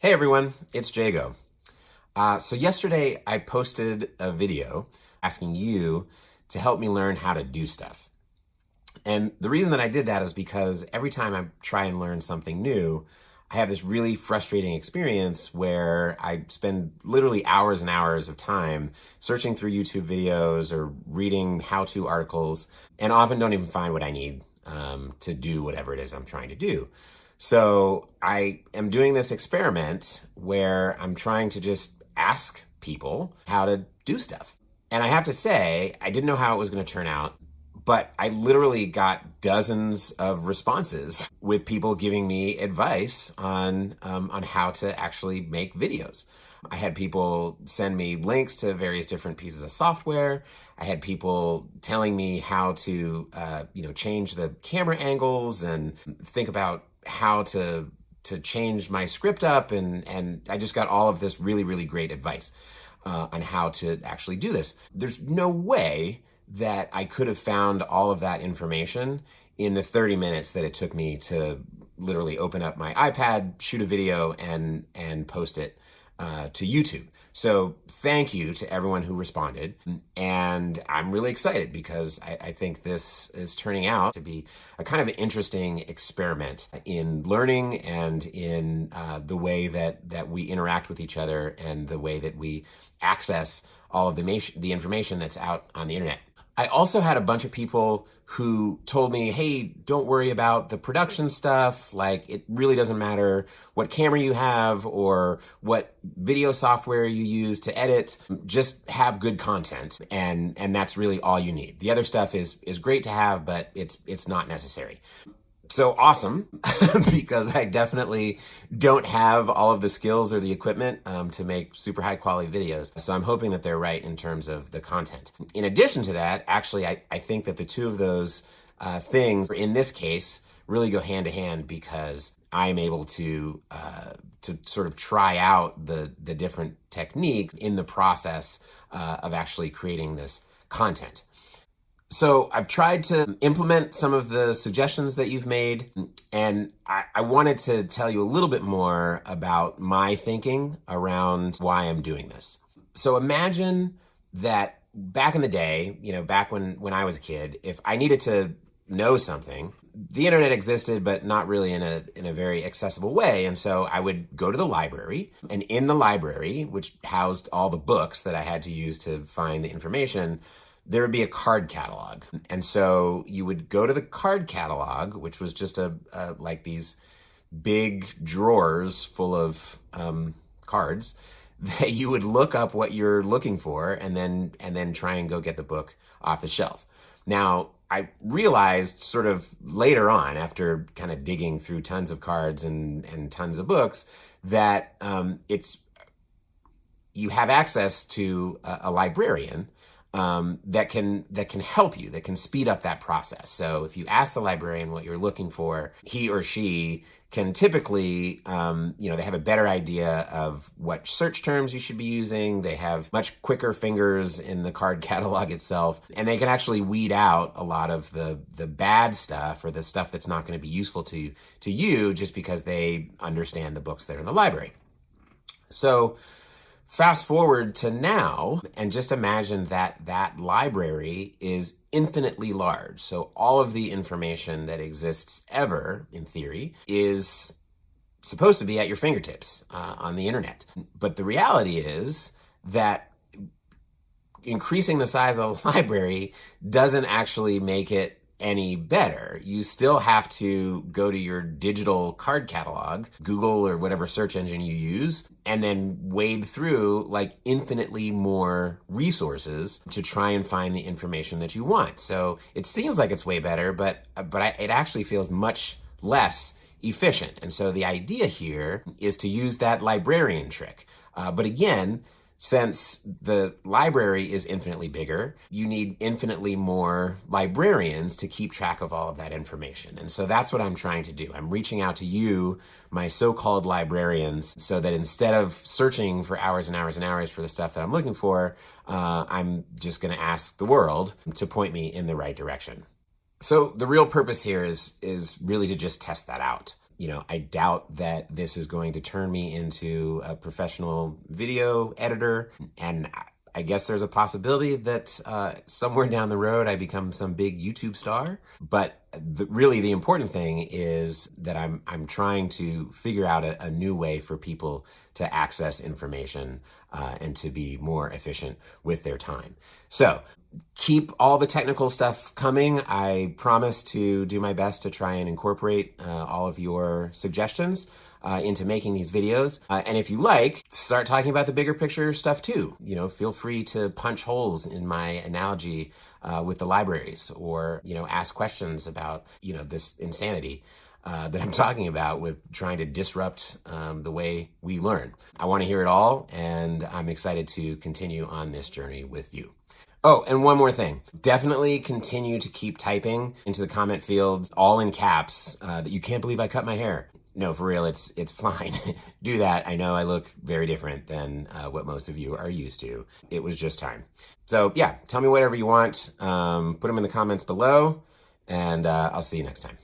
Hey everyone, it's Jago. So yesterday I posted a video asking you to help me learn how to do stuff. And the reason that I did that is because every time I try and learn something new, I have this really frustrating experience where I spend literally hours and hours of time searching through YouTube videos or reading how-to articles and often don't even find what I need to do whatever it is I'm trying to do. So I am doing this experiment where I'm trying to just ask people how to do stuff. And I have to say, I didn't know how it was going to turn out, but I literally got dozens of responses with people giving me advice on how to actually make videos. I had people send me links to various different pieces of software. I had people telling me how to, change the camera angles and think about how to change my script up, and I just got all of this really, really great advice on how to actually do this. There's no way that I could have found all of that information in the 30 minutes that it took me to literally open up my iPad, shoot a video, and post it to YouTube. So thank you to everyone who responded. And I'm really excited because I think this is turning out to be a kind of interesting experiment in learning and in the way that we interact with each other and the way that we access all of the information that's out on the internet. I also had a bunch of people who told me, hey, don't worry about the production stuff. Like, it really doesn't matter what camera you have or what video software you use to edit. Just have good content, and that's really all you need. The other stuff is great to have, but it's not necessary. So awesome, because I definitely don't have all of the skills or the equipment to make super high quality videos. So I'm hoping that they're right in terms of the content. In addition to that, actually, I think that the two of those things, in this case, really go hand to hand because I'm able to sort of try out the different techniques in the process of actually creating this content. So I've tried to implement some of the suggestions that you've made, and I wanted to tell you a little bit more about my thinking around why I'm doing this. So imagine that back in the day, back when I was a kid, if I needed to know something, the internet existed, but not really in a very accessible way. And so I would go to the library, and in the library, which housed all the books that I had to use to find the information, there would be a card catalog. And so you would go to the card catalog, which was just like these big drawers full of cards that you would look up what you're looking for and then try and go get the book off the shelf. Now, I realized sort of later on, after kind of digging through tons of cards and tons of books, that you have access to a librarian that can help you, that can speed up that process. So if you ask the librarian what you're looking for, he or she can typically, they have a better idea of what search terms you should be using. They have much quicker fingers in the card catalog itself, and they can actually weed out a lot of the bad stuff or the stuff that's not going to be useful to you just because they understand the books that are in the library. So fast forward to now, and just imagine that library is infinitely large. So all of the information that exists ever, in theory, is supposed to be at your fingertips on the internet. But the reality is that increasing the size of the library doesn't actually make it any better. You still have to go to your digital card catalog, Google or whatever search engine you use, and then wade through like infinitely more resources to try and find the information that you want. So it seems like it's way better, but it actually feels much less efficient. And so the idea here is to use that librarian trick. But again, since the library is infinitely bigger, you need infinitely more librarians to keep track of all of that information. And so that's what I'm trying to do. I'm reaching out to you, my so-called librarians, so that instead of searching for hours and hours and hours for the stuff that I'm looking for, I'm just going to ask the world to point me in the right direction. So the real purpose here is really to just test that out. I doubt that this is going to turn me into a professional video editor. And I guess there's a possibility that somewhere down the road I become some big YouTube star. But really the important thing is that I'm trying to figure out a new way for people to access information and to be more efficient with their time. So keep all the technical stuff coming. I promise to do my best to try and incorporate all of your suggestions into making these videos. And if you like, start talking about the bigger picture stuff too. Feel free to punch holes in my analogy with the libraries, or, ask questions about, this insanity that I'm talking about with trying to disrupt the way we learn. I want to hear it all, and I'm excited to continue on this journey with you. Oh, and one more thing. Definitely continue to keep typing into the comment fields, all in caps, that you can't believe I cut my hair. No, for real, it's fine. Do that. I know I look very different than what most of you are used to. It was just time. So yeah, tell me whatever you want. Put them in the comments below, and I'll see you next time.